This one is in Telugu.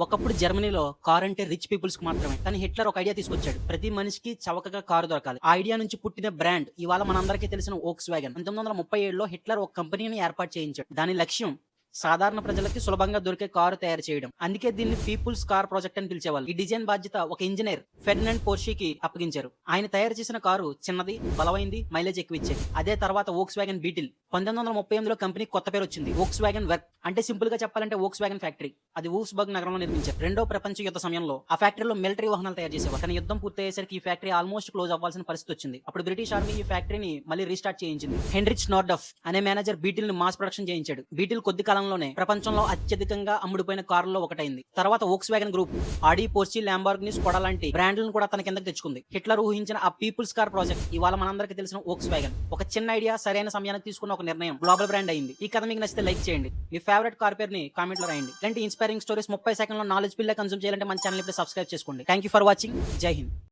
ఒకప్పుడు జర్మనీలో కార్ అంటే రిచ్ పీపుల్స్ కి మాత్రమే. కానీ హిట్లర్ ఒక ఐడియా తీసుకొచ్చాడు. ప్రతి మనిషికి చవకగా కారు దొరకాలి. ఆ ఐడియా నుంచి పుట్టిన బ్రాండ్ ఇవాళ మనందరికీ తెలిసిన వోక్స్ వ్యాగన్. 1937లో హిట్లర్ ఒక కంపెనీని ఏర్పాటు చేయించాడు. దాని లక్ష్యం సాధారణ ప్రజలకి సులభంగా దొరికే కారు తయారు చేయడం. అందుకే దీన్ని పీపుల్స్ కార్ ప్రాజెక్ట్ అని పిలిచేవాళ్ళు. ఈ డిజైన్ బాధ్యత ఒక ఇంజనీర్ ఫెర్డినాండ్ పోర్షీకి అప్పగించారు. ఆయన తయారు చేసిన కారు చిన్నది, బలమైంది, మైలేజ్ ఎక్కువ ఇచ్చేది. అదే తర్వాత వోక్స్ వ్యాగన్ బీటిల్. 1938లో కంపెనీకి కొత్త పేరు వచ్చింది, వోక్స్ వ్యాగన్ వర్క్. అంటే సింపుల్ గా చెప్పాలంటే వోక్స్ వ్యాగన్ ఫ్యాక్టరీ. అది వూల్ఫ్స్బర్గ్ నగరంలో నిర్మించారు. రెండో ప్రపంచ యుద్ధ సమయంలో ఆ ఫ్యాక్టరీలో మిలిటరీ వాహనాలు తయారు చేసేవారు. కానీ యుద్ధం పూర్తయ్యేసరికి ఈ ఫ్యాక్టరీ ఆల్మోస్ట్ క్లోజ్ అవ్వాల్సిన పరిస్థితి వచ్చింది. అప్పుడు బ్రిటిష్ ఆర్మీ ఈ ఫ్యాక్టరీని మళ్ళీ రీస్టార్ట్ చేయించింది. హెన్రిచ్ నార్డఫ్ అనే మేనేజర్ బీటిల్ ని మాస్ ప్రొడక్షన్ చేయించాడు. బీటిల్ కొద్ది కాలంలోనే ప్రపంచంలో అత్యధికంగా అమ్ముడుపోయిన కారుల్లో ఒకటైంది. తర్వాత వోక్స్ వ్యాగన్ గ్రూప్ ఆడి, పోర్షి, ల్యాంబోర్గిని, స్కోడా లాంటి బ్రాండ్లను కూడా తన కిందకి తెచ్చుకుంది. హిట్లర్ ఊహించిన ఆ పీపుల్స్ కార్ ప్రాజెక్ట్ ఇవాళ మనందరికీ తెలిసిన వోక్స్ వ్యాగన్. ఒక చిన్న ఐడియా సరైన సమయానికి తీసుకున్న ఒక నిర్ణయం గ్లోబల్ బ్రాండ్ అయింది. ఈ కథ మీకు నచ్చితే లైక్ చేయండి. మీ ఫేవరెట్ కార్ పేరుని కామెంట్ లో రాయండి. ఇలాంటి ఇన్స్పైరింగ్ స్టోరీస్ 30 సెకండ్లో నాలెడ్జ్ పిల్ల కన్సూమ్ చేయాలంటే మన ఛానల్ ఇప్పుడు సబ్స్క్రైబ్ చేసుకోండి. Thank you for watching. జై హింద్.